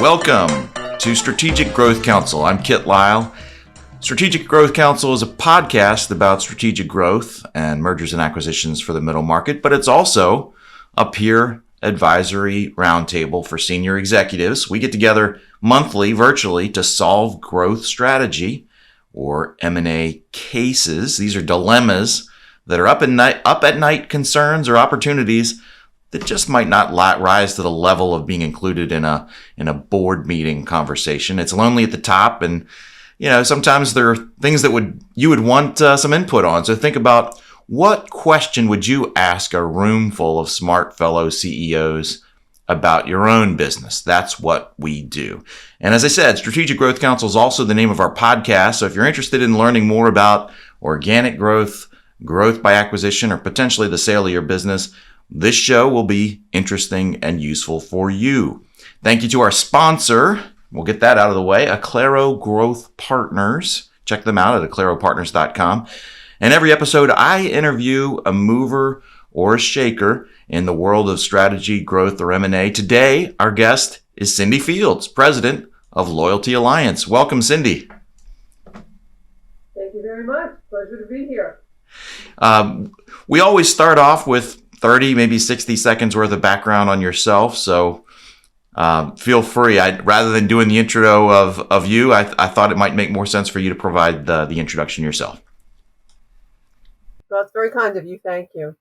Welcome to Strategic Growth Council. I'm Kit Lyle. Strategic Growth Council is a podcast about strategic growth and mergers and acquisitions for the middle market, but it's also a peer advisory roundtable for senior executives. We get together monthly virtually to solve growth strategy or M&A cases. These are dilemmas that are up at night concerns or opportunities that just might not rise to the level of being included in a board meeting conversation. It's lonely at the top, and sometimes there are things that you would want some input on. So think about, what question would you ask a room full of smart fellow CEOs about your own business? That's what we do. And as I said, Strategic Growth Council is also the name of our podcast. So if you're interested in learning more about organic growth, growth by acquisition, or potentially the sale of your business, this show will be interesting and useful for you. Thank you to our sponsor. We'll get that out of the way, Aclaro Growth Partners. Check them out at aclaropartners.com. And every episode, I interview a mover or a shaker in the world of strategy, growth, or M&A. Today, our guest is Cindy Fields, president of Loyalty Alliance. Welcome, Cindy. Thank you very much. Pleasure to be here. We always start off with 30, maybe 60 seconds worth of background on yourself. So feel free. Rather than doing the intro of you, I thought it might make more sense for you to provide the introduction yourself. Well, it's very kind of you. Thank you.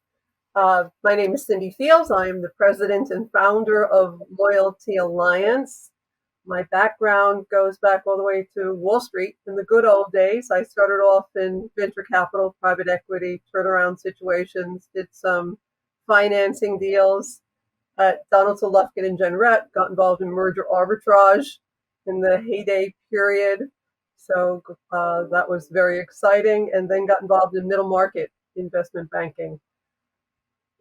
My name is Cindy Fields. I am the president and founder of Loyalty Alliance. My background goes back all the way to Wall Street in the good old days. I started off in venture capital, private equity, turnaround situations, did some financing deals at Donaldson, Lufkin and Jenrette, got involved in merger arbitrage in the heyday period. So that was very exciting, and then got involved in middle market investment banking.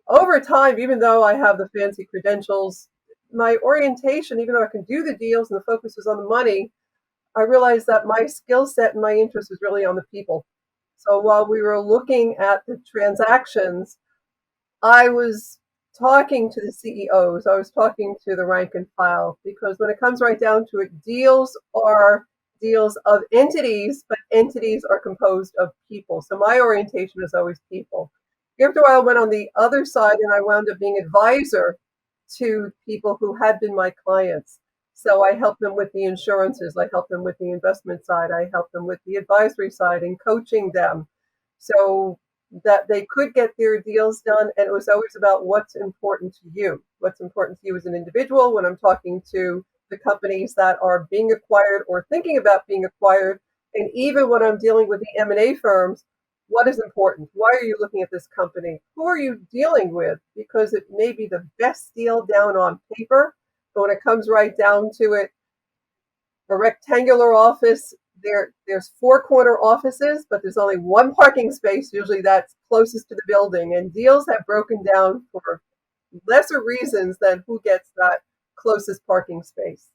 Over time, even though I have the fancy credentials, my orientation, even though I can do the deals and the focus is on the money, I realized that my skill set and my interest was really on the people. So while we were looking at the transactions, I was talking to the CEOs, I was talking to the rank and file, because when it comes right down to it, deals are deals of entities, but entities are composed of people. So my orientation is always people. After a while, I went on the other side and I wound up being advisor to people who had been my clients. So I helped them with the insurances, I helped them with the investment side, I helped them with the advisory side and coaching them so that they could get their deals done. And it was always about what's important to you. What's important to you as an individual when I'm talking to the companies that are being acquired or thinking about being acquired. And even when I'm dealing with the M&A firms, what is important? Why are you looking at this company? Who are you dealing with? Because it may be the best deal down on paper, but when it comes right down to it, a rectangular office, there's 4 corner offices, but there's only one parking space, usually that's closest to the building. And deals have broken down for lesser reasons than who gets that closest parking space.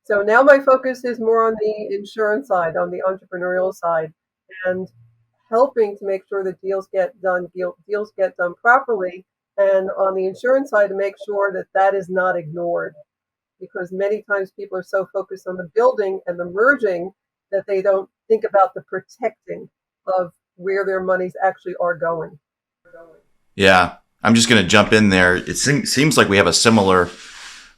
So now my focus is more on the insurance side, on the entrepreneurial side, and helping to make sure that deals get done properly, and on the insurance side to make sure that that is not ignored, because many times people are so focused on the building and the merging that they don't think about the protecting of where their monies actually are going. Yeah, I'm just going to jump in there. It seems like we have a similar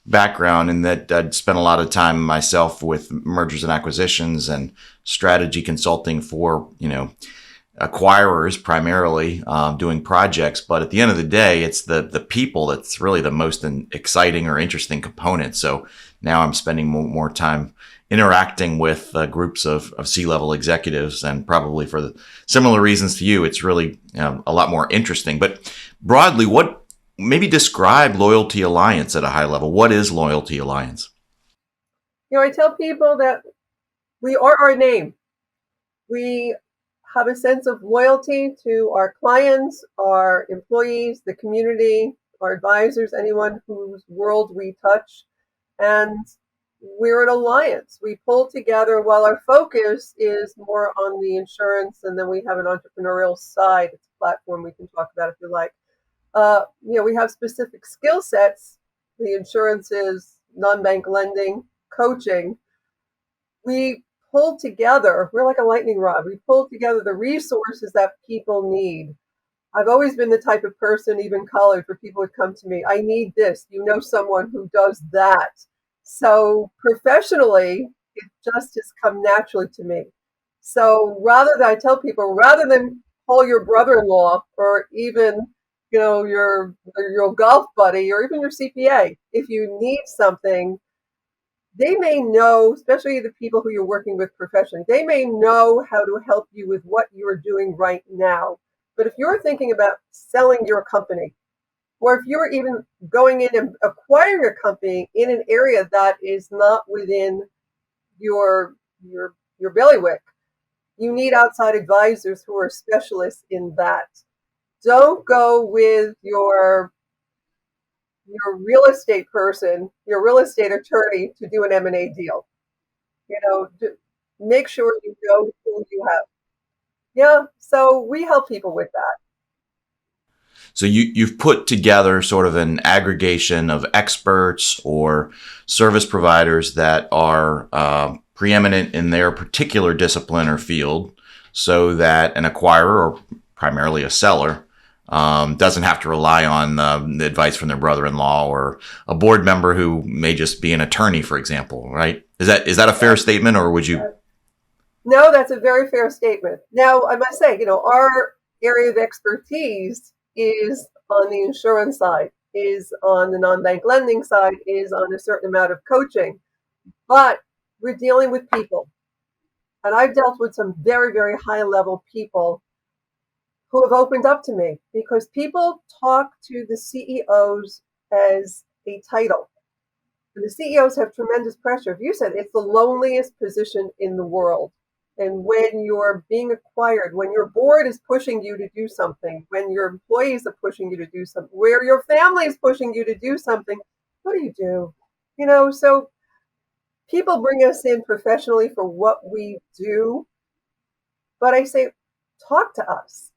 background in that I'd spent a lot of time myself with mergers and acquisitions and strategy consulting for, acquirers primarily, doing projects. But at the end of the day, it's the people that's really the most exciting or interesting component. So now I'm spending more time interacting with groups of C-level executives, and probably for the similar reasons to you, it's really a lot more interesting. But broadly, maybe describe Loyalty Alliance at a high level. What is Loyalty Alliance? I tell people that we are our name. We have a sense of loyalty to our clients, our employees, the community, our advisors, anyone whose world we touch. And we're an alliance. We pull together while our focus is more on the insurance, and then we have an entrepreneurial side. It's a platform we can talk about if you like. We have specific skill sets. The insurance is non-bank lending, coaching, we pull together, we're like a lightning rod, we pull together the resources that people need. I've always been the type of person, even in college, where people would come to me, I need this. You know someone who does that. So professionally, it just has come naturally to me. So I tell people, rather than call your brother-in-law or even, your golf buddy or even your CPA, if you need something, they may know, especially the people who you're working with professionally, they may know how to help you with what you're doing right now. But if you're thinking about selling your company, or if you're even going in and acquiring a company in an area that is not within your bailiwick, you need outside advisors who are specialists in that. Don't go with your real estate person, your real estate attorney to do an M&A deal. Make sure you know who you have. Yeah, so we help people with that. So you've put together sort of an aggregation of experts or service providers that are preeminent in their particular discipline or field, so that an acquirer, or primarily a seller, doesn't have to rely on the advice from their brother-in-law or a board member who may just be an attorney, for example, right? Is that a fair statement, or would you? No, that's a very fair statement. Now, I must say, our area of expertise is on the insurance side, is on the non-bank lending side, is on a certain amount of coaching, but we're dealing with people. And I've dealt with some very, very high-level people who have opened up to me because people talk to the CEOs as a title. And the CEOs have tremendous pressure. If you said it's the loneliest position in the world, and when you're being acquired, when your board is pushing you to do something, when your employees are pushing you to do something, where your family is pushing you to do something, what do you do? So people bring us in professionally for what we do, but I say, talk to us.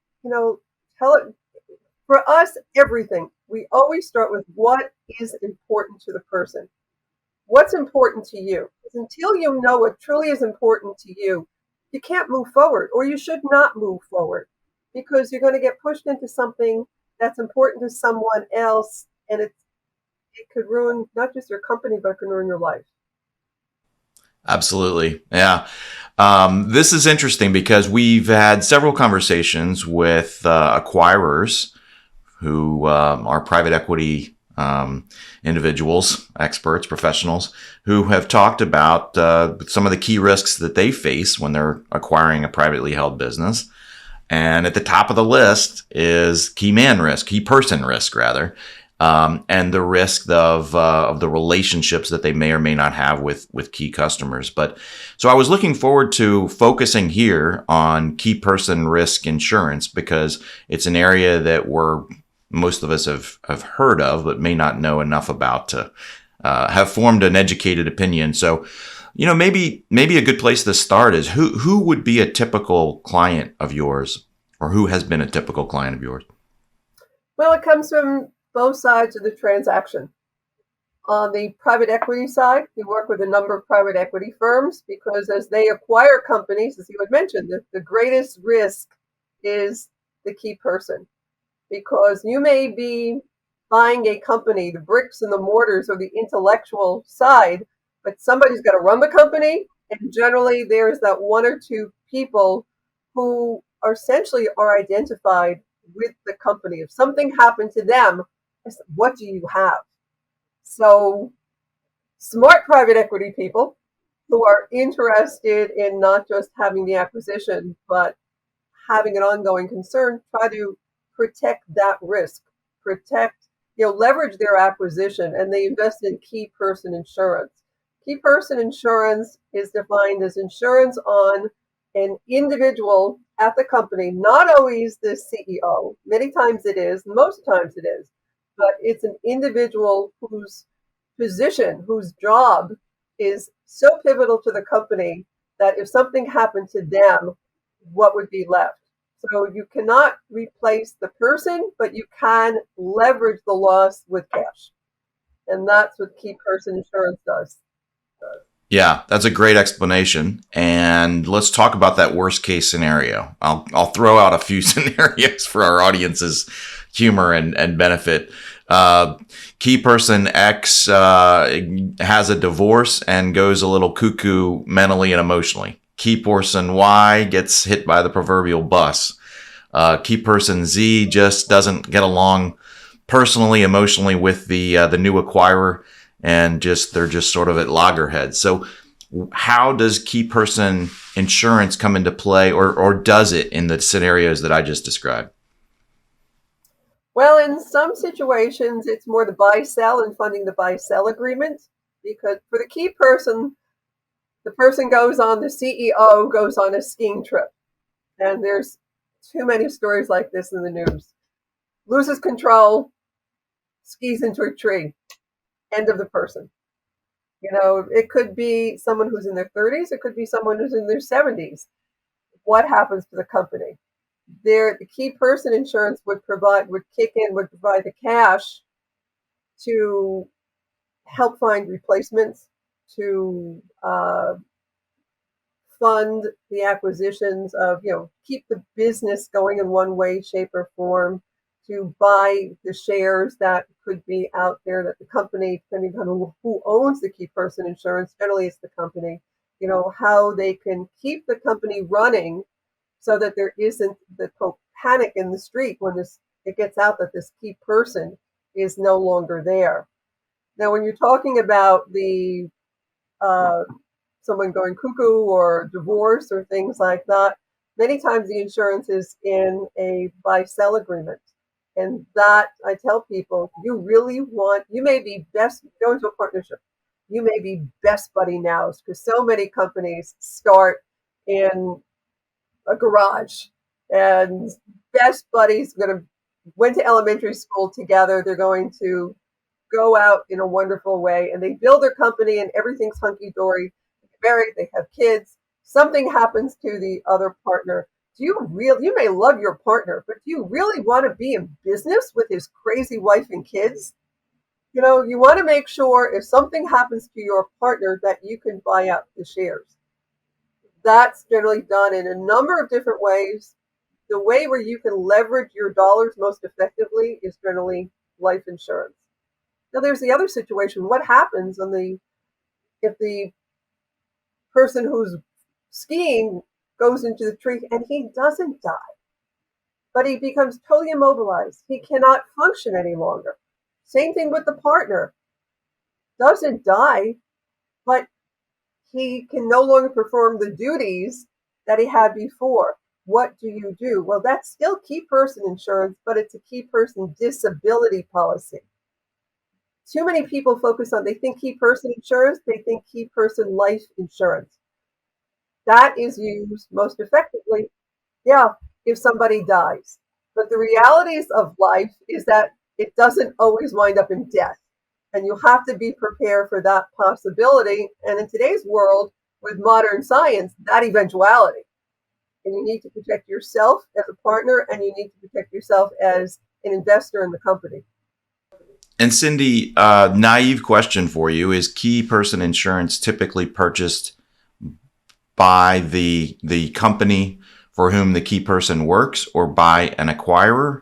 Tell it. For us, everything. We always start with what is important to the person. What's important to you? Because until you know what truly is important to you, you can't move forward, or you should not move forward, because you're going to get pushed into something that's important to someone else, and it could ruin not just your company, but it can ruin your life. Absolutely. Yeah. This is interesting because we've had several conversations with acquirers who are private equity individuals, experts, professionals, who have talked about some of the key risks that they face when they're acquiring a privately held business. And at the top of the list is key person risk, rather. And the risk of the relationships that they may or may not have with key customers. But so I was looking forward to focusing here on key person risk insurance, because it's an area that most of us have heard of, but may not know enough about to have formed an educated opinion. So, maybe a good place to start is who would be a typical client of yours, or who has been a typical client of yours? Well, it comes from both sides of the transaction. On the private equity side, we work with a number of private equity firms because as they acquire companies, as you had mentioned, the greatest risk is the key person. Because you may be buying a company, the bricks and the mortars or the intellectual side, but somebody's got to run the company. And generally there's that one or two people who are essentially identified with the company. If something happened to them, what do you have? So smart private equity people who are interested in not just having the acquisition, but having an ongoing concern, try to protect that risk, leverage their acquisition, and they invest in key person insurance. Key person insurance is defined as insurance on an individual at the company, not always the CEO. Many times it is, most times it is, but it's an individual whose position, whose job is so pivotal to the company that if something happened to them, what would be left? So you cannot replace the person, but you can leverage the loss with cash. And that's what key person insurance does. Yeah, that's a great explanation. And let's talk about that worst case scenario. I'll throw out a few scenarios for our audience's humor and benefit. Uh, Key person X has a divorce and goes a little cuckoo mentally and emotionally. Key person Y gets hit by the proverbial bus. Key person Z just doesn't get along personally, emotionally with the new acquirer, and they're just sort of at loggerheads. So, how does key person insurance come into play, or does it in the scenarios that I just described? Well, in some situations, it's more the buy-sell and funding the buy-sell agreement, because for the key person, the person goes on, the CEO goes on a skiing trip. And there's too many stories like this in the news. Loses control, skis into a tree, end of the person. It could be someone who's in their 30s, it could be someone who's in their 70s. What happens to the company? The key person insurance would kick in, would provide the cash to help find replacements, to fund the acquisitions of, keep the business going in one way, shape, or form, to buy the shares that could be out there that the company, depending on who owns the key person insurance, generally it's the company, how they can keep the company running so that there isn't the panic in the street when it gets out that this key person is no longer there. Now, when you're talking about the uh, someone going cuckoo or divorce or things like that, many times the insurance is in a buy-sell agreement. And that, I tell people, you may be best, go into a partnership. You may be best buddy nows, because so many companies start in a garage, and best buddies went to elementary school together. They're going to go out in a wonderful way, and they build their company and everything's hunky-dory. They're married, they have kids. Something happens to the other partner. You may love your partner, but do you really want to be in business with his crazy wife and kids? You want to make sure if something happens to your partner that you can buy out the shares. That's generally done in a number of different ways. The way where you can leverage your dollars most effectively is generally life insurance. Now, there's the other situation. What happens if the person who's skiing goes into the tree and he doesn't die, but he becomes totally immobilized? He cannot function any longer. Same thing with the partner. Doesn't die, but he can no longer perform the duties that he had before. What do you do? Well, that's still key person insurance, but it's a key person disability policy. Too many people they think key person insurance, they think key person life insurance. That is used most effectively, yeah, if somebody dies. But the realities of life is that it doesn't always wind up in death. And you have to be prepared for that possibility. And in today's world, with modern science, that eventuality. And you need to protect yourself as a partner, and you need to protect yourself as an investor in the company. And Cindy, naive question for you: is key person insurance typically purchased by the company for whom the key person works, or by an acquirer,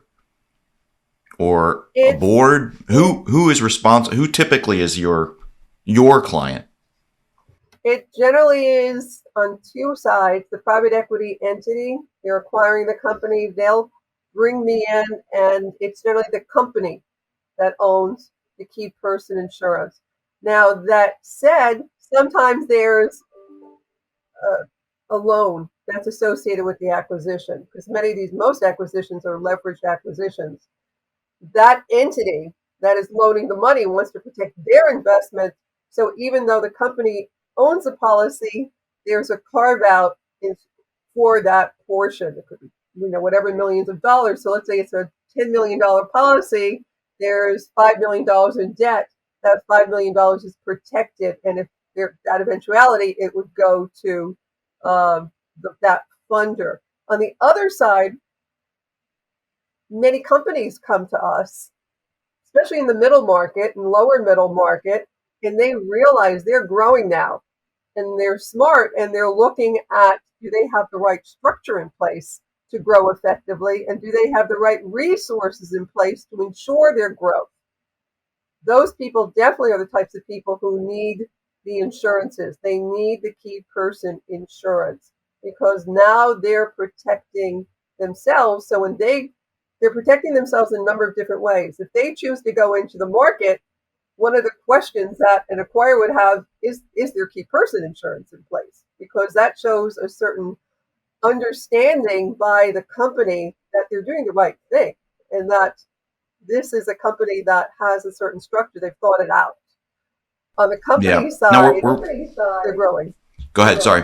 or a board? Who is responsible? Who typically is your client? It generally is on two sides. The private equity entity, they're acquiring the company, they'll bring me in, and it's generally the company that owns the key person insurance. Now, that said, sometimes there's a loan that's associated with the acquisition, because most acquisitions are leveraged acquisitions. That entity that is loaning the money wants to protect their investment. So even though the company owns the policy, there's a carve out for that portion. It could be, whatever millions of dollars. So let's say it's a $10 million policy. There's $5 million in debt. That $5 million is protected. And if that eventuality, it would go to that funder. On the other side, many companies come to us, especially in the middle market and lower middle market, and they realize they're growing now. and they're smart and they're looking at, do they have the right structure in place to grow effectively, and do they have the right resources in place to ensure their growth? Those people definitely are the types of people who need the insurances. They need the key person insurance because now they're protecting themselves. So when they're protecting themselves in a number of different ways. If they choose to go into the market, one of the questions that an acquirer would have is there key person insurance in place? Because that shows a certain understanding by the company that they're doing the right thing and that this is a company that has a certain structure. They've thought it out. On the company Yeah. Now side, they're growing. Go ahead. Sorry.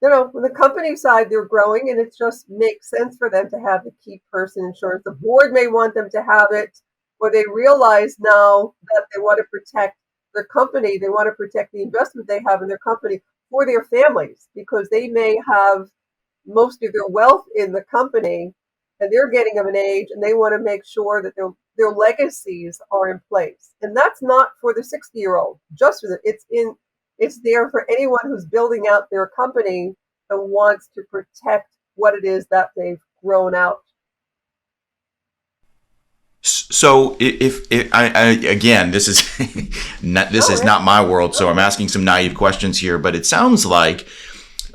On the company side, they're growing, and it just makes sense for them to have the key person insurance. The board may want them to have it, or they realize now that they want to protect their company. They want to protect the investment they have in their company for their families because they may have most of their wealth in the company and they're getting of an age and they want to make sure that their legacies are in place. And that's not for the 60-year-old, just for it's there for anyone who's building out their company and wants to protect what it is that they've grown out. So if I again, this is not my world, so I'm asking some naive questions here, but it sounds like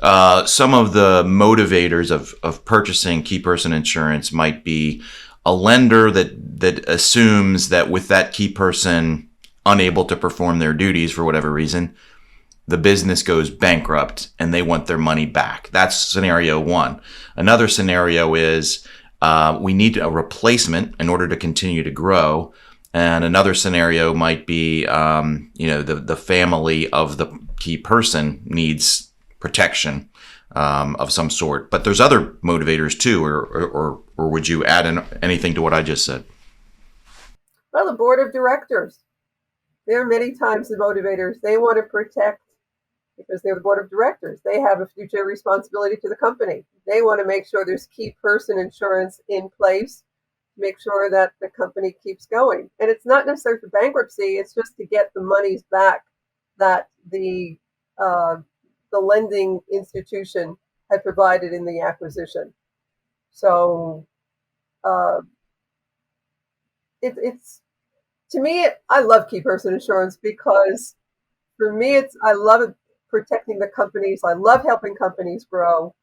some of the motivators of purchasing key person insurance might be a lender that assumes that with that key person unable to perform their duties for whatever reason, the business goes bankrupt and they want their money back. That's scenario one. Another scenario is we need a replacement in order to continue to grow. And another scenario might be, the family of the key person needs protection of some sort. But there's other motivators too, or would you add anything to what I just said? Well, the board of directors. There are many times the motivators. They want to protect because they're the board of directors. They have a fiduciary responsibility to the company. They want to make sure there's key person insurance in place to make sure that the company keeps going. And it's not necessarily for bankruptcy. It's just to get the monies back that the lending institution had provided in the acquisition. So it's to me, I love key person insurance because for me, I love protecting the companies. I love helping companies grow.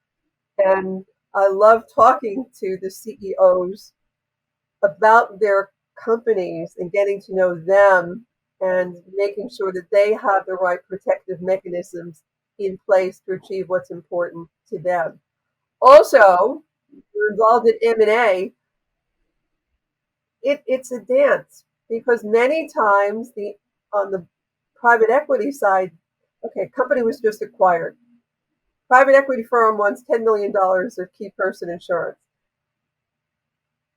And I love talking to the CEOs about their companies and getting to know them and making sure that they have the right protective mechanisms in place to achieve what's important to them. Also, you're involved in M&A. It's a dance because many times on the private equity side, company was just acquired. Private equity firm wants $10 million of key person insurance.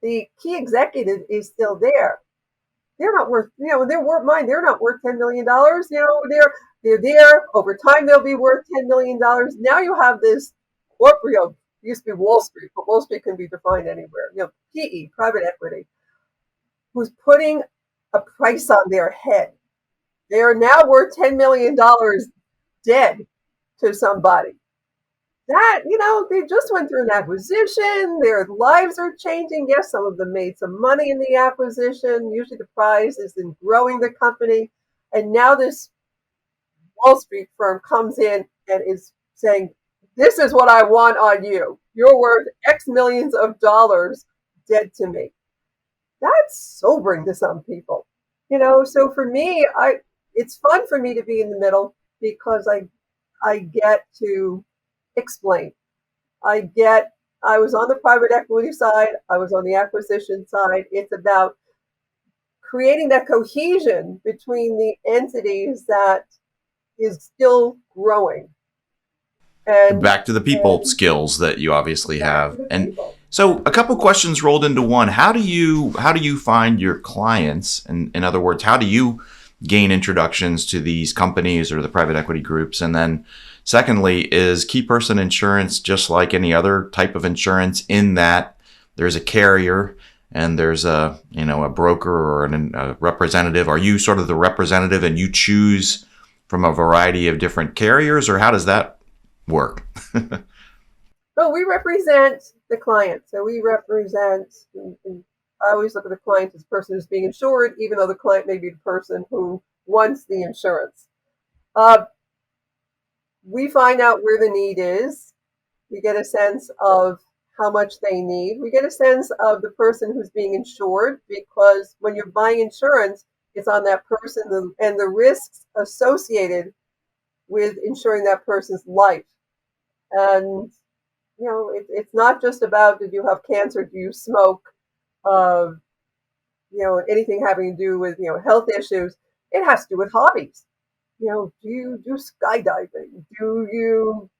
The key executive is still there. They're not worth, they're worth mine. They're not worth $10 million. They're there. Over time, they'll be worth $10 million. Now you have this corporate, used to be Wall Street, but Wall Street can be defined anywhere. PE, private equity, who's putting a price on their head. They are now worth $10 million dead to somebody. That, they just went through an acquisition. Their lives are changing. Yes, some of them made some money in the acquisition. Usually the prize is in growing the company. And now this Wall Street firm comes in and is saying, this is what I want on you. You're worth X millions of dollars dead to me. That's sobering to some people. So for me, it's fun for me to be in the middle because I get to explain. I was on the private equity side. I was on the acquisition side. It's about creating that cohesion between the entities that is still growing. And back to the people skills that you obviously have. And so a couple questions rolled into one. How do you find your clients? And in other words, how do you gain introductions to these companies or the private equity groups? And then secondly, is key person insurance just like any other type of insurance in that there's a carrier and there's a broker or a representative? Are you sort of the representative and you choose from a variety of different carriers, or how does that work? Well, we represent the client. So we represent, I always look at the client as the person who's being insured, even though the client may be the person who wants the insurance. We find out where the need is. We get a sense of how much they need. We get a sense of the person who's being insured, because when you're buying insurance, it's on that person and the risks associated with insuring that person's life. And, it's not just about, did you have cancer? Do you smoke? Uh, anything having to do with, health issues. It has to do with hobbies. Do you do skydiving? Do you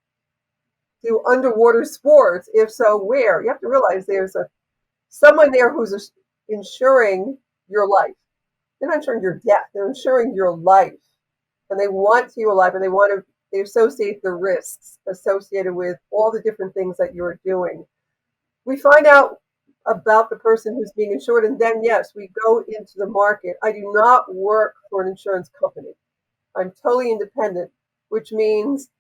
do underwater sports? If so, where? You have to realize there's someone there who's insuring your life. They're not insuring your death. They're insuring your life, and they want you alive, and they associate the risks associated with all the different things that you're doing. We find out about the person who's being insured, and then yes, we go into the market. I do not work for an insurance company. I'm totally independent, which means,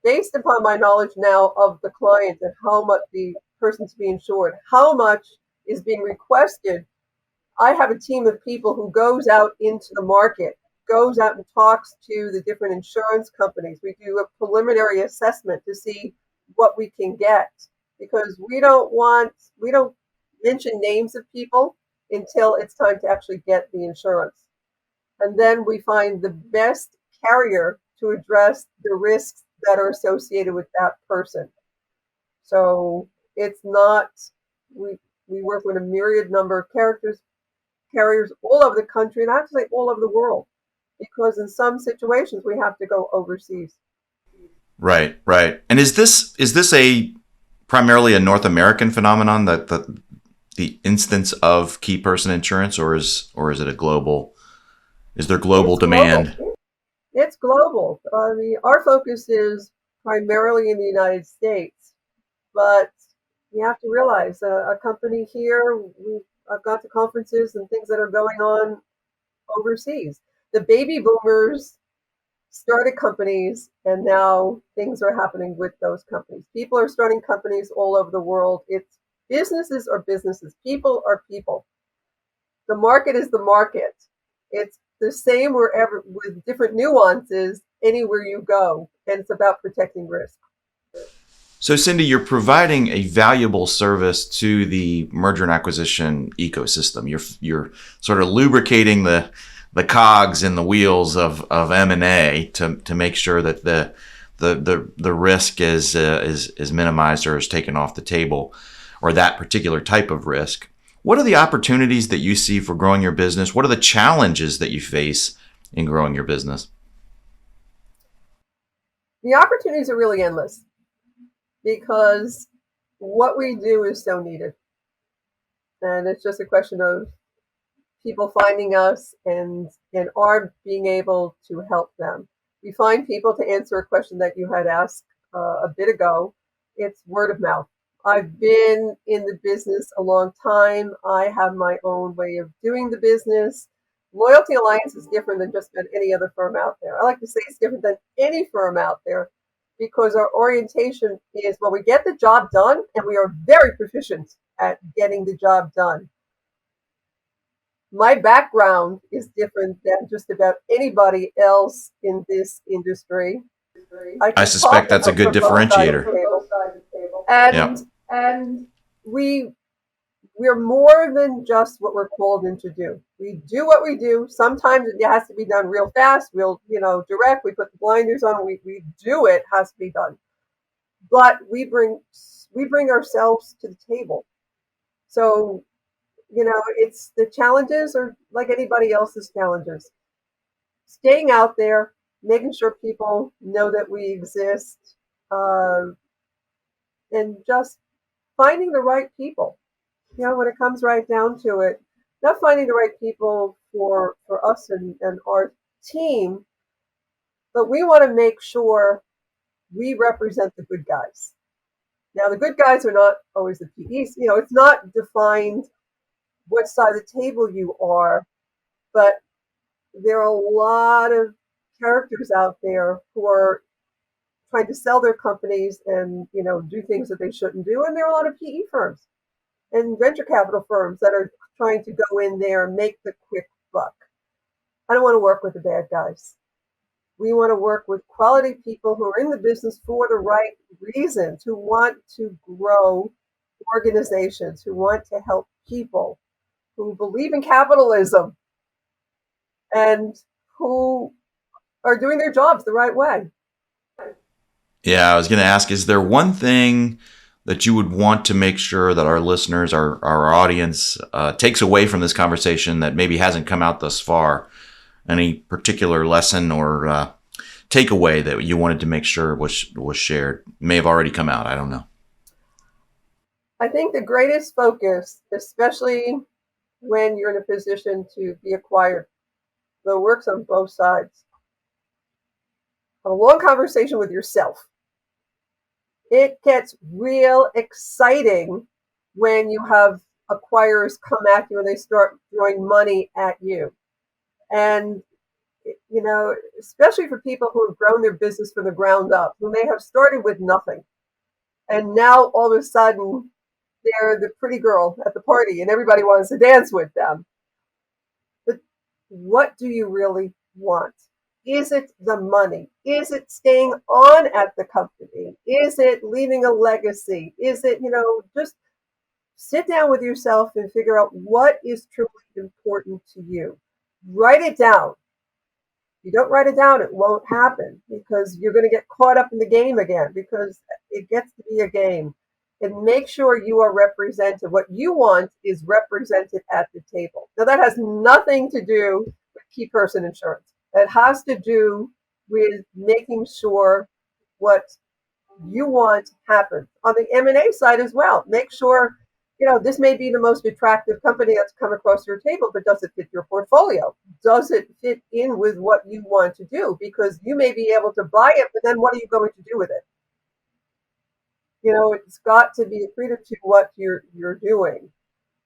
based upon my knowledge now of the client and how much the person's being insured, how much is being requested, I have a team of people who goes out into the market, goes out and talks to the different insurance companies. We do a preliminary assessment to see what we can get, because we don't mention names of people until it's time to actually get the insurance. And then we find the best carrier to address the risks that are associated with that person. So it's not, we work with a myriad number of carriers all over the country, and I have to say all over the world, because in some situations we have to go overseas. Right. And is this a primarily a North American phenomenon, that the instance of key person insurance, or is it a global? Is there global demand? It's global. I mean, our focus is primarily in the United States, but you have to realize a company here, I've got to conferences and things that are going on overseas. The baby boomers started companies, and now things are happening with those companies. People are starting companies all over the world. It's businesses are businesses. People are people. The market is the market. It's the same wherever, with different nuances anywhere you go, and it's about protecting risk. So, Cindy, you're providing a valuable service to the merger and acquisition ecosystem. You're sort of lubricating the cogs in the wheels of M&A to make sure that the risk is minimized or is taken off the table, or that particular type of risk. What are the opportunities that you see for growing your business? What are the challenges that you face in growing your business? The opportunities are really endless, because what we do is so needed. And it's just a question of people finding us and our being able to help them. We find people, to answer a question that you had asked a bit ago. It's word of mouth. I've been in the business a long time. I have my own way of doing the business. Loyalty Alliance is different than just about any other firm out there. I like to say it's different than any firm out there, because our orientation is, well, we get the job done, and we are very proficient at getting the job done. My background is different than just about anybody else in this industry. I suspect that's a good differentiator. And we're more than just what we're called in to do. We do what we do. Sometimes it has to be done real fast, real, direct. We put the blinders on. We do it. Has to be done. But we bring ourselves to the table. So, it's the challenges are like anybody else's challenges. Staying out there, making sure people know that we exist, and just finding the right people. When it comes right down to it, not finding the right people for us and our team, but we want to make sure we represent the good guys. Now, the good guys are not always the PEs. It's not defined what side of the table you are, but there are a lot of characters out there who are trying to sell their companies and, do things that they shouldn't do. And there are a lot of PE firms and venture capital firms that are trying to go in there and make the quick buck. I don't want to work with the bad guys. We want to work with quality people who are in the business for the right reasons, who want to grow organizations, who want to help people, who believe in capitalism, and who are doing their jobs the right way. Yeah, I was going to ask, is there one thing that you would want to make sure that our listeners, our audience, takes away from this conversation that maybe hasn't come out thus far? Any particular lesson or takeaway that you wanted to make sure was shared? May have already come out. I don't know. I think the greatest focus, especially when you're in a position to be acquired, though it works on both sides, have a long conversation with yourself. It gets real exciting when you have acquirers come at you and they start throwing money at you. And, especially for people who have grown their business from the ground up, who may have started with nothing. And now all of a sudden, they're the pretty girl at the party and everybody wants to dance with them. But what do you really want? Is it the money? Is it staying on at the company? Is it leaving a legacy? Is it, just sit down with yourself and figure out what is truly important to you. Write it down. If you don't write it down, it won't happen because you're going to get caught up in the game again because it gets to be a game. And make sure you are represented. What you want is represented at the table. Now, that has nothing to do with key person insurance. It has to do with making sure what you want happens. On the M&A side as well, make sure, this may be the most attractive company that's come across your table, but does it fit your portfolio? Does it fit in with what you want to do? Because you may be able to buy it, but then what are you going to do with it? It's got to be accretive to what you're doing.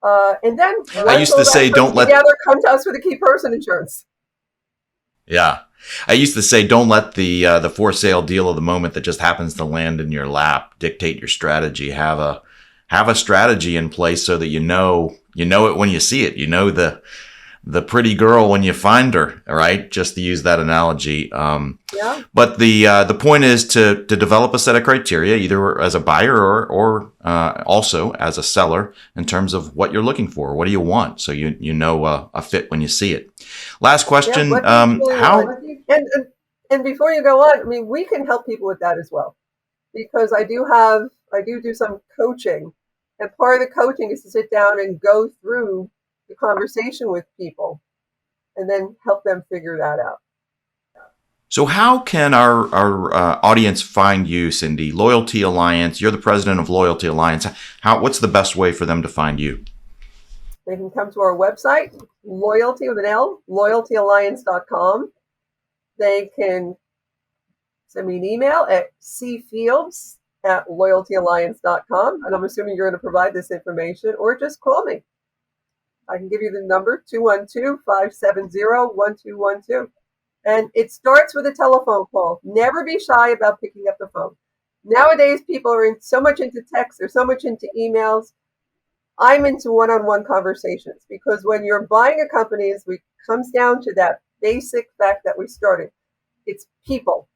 And then I used to say, don't let together come to us with a key person insurance. Yeah. I used to say, don't let the for sale deal of the moment that just happens to land in your lap dictate your strategy. Have a strategy in place so that you know it when you see it. You know the pretty girl when you find her, right? Just to use that analogy. Yeah. But the point is to develop a set of criteria, either as a buyer or also as a seller, in terms of what you're looking for. What do you want? So you know a fit when you see it. Last question. And before you go on, we can help people with that as well, because I do some coaching, and part of the coaching is to sit down and go through the conversation with people and then help them figure that out. So how can our audience find you, Cindy? Loyalty Alliance, you're the president of Loyalty Alliance. What's the best way for them to find you? They can come to our website, loyalty with an L, loyaltyalliance.com. They can send me an email at cfields@loyaltyalliance.com. And I'm assuming you're going to provide this information, or just call me. I can give you the number, 212-570-1212. And it starts with a telephone call. Never be shy about picking up the phone. Nowadays, people are so much into text. They're so much into emails. I'm into one-on-one conversations, because when you're buying a company, it comes down to that basic fact that we started. It's people.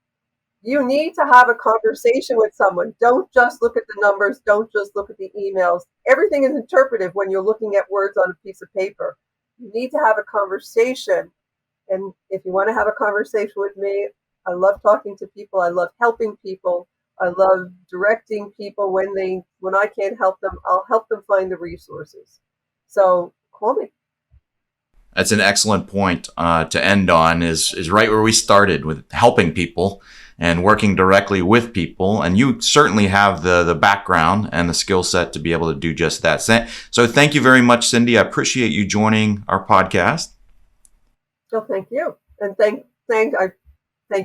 You need to have a conversation with someone. Don't just look at the numbers. Don't just look at the emails. Everything is interpretive when you're looking at words on a piece of paper. You need to have a conversation. And if you want to have a conversation with me, I love talking to people. I love helping people. I love directing people when I can't help them. I'll help them find the resources. So call me. That's an excellent point to end on, is right where we started, with helping people and working directly with people. And you certainly have the background and the skill set to be able to do just that. So thank you very much, Cindy. I appreciate you joining our podcast. Well, thank you. And thank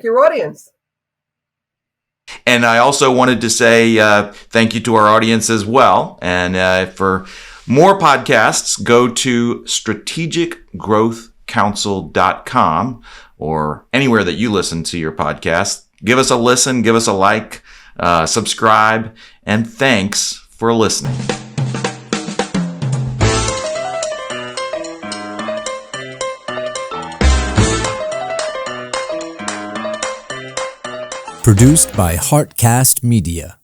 your audience. And I also wanted to say thank you to our audience as well. And for more podcasts, go to strategicgrowthcouncil.com, or anywhere that you listen to your podcast. Give us a listen, give us a like, subscribe, and thanks for listening. Produced by Heartcast Media.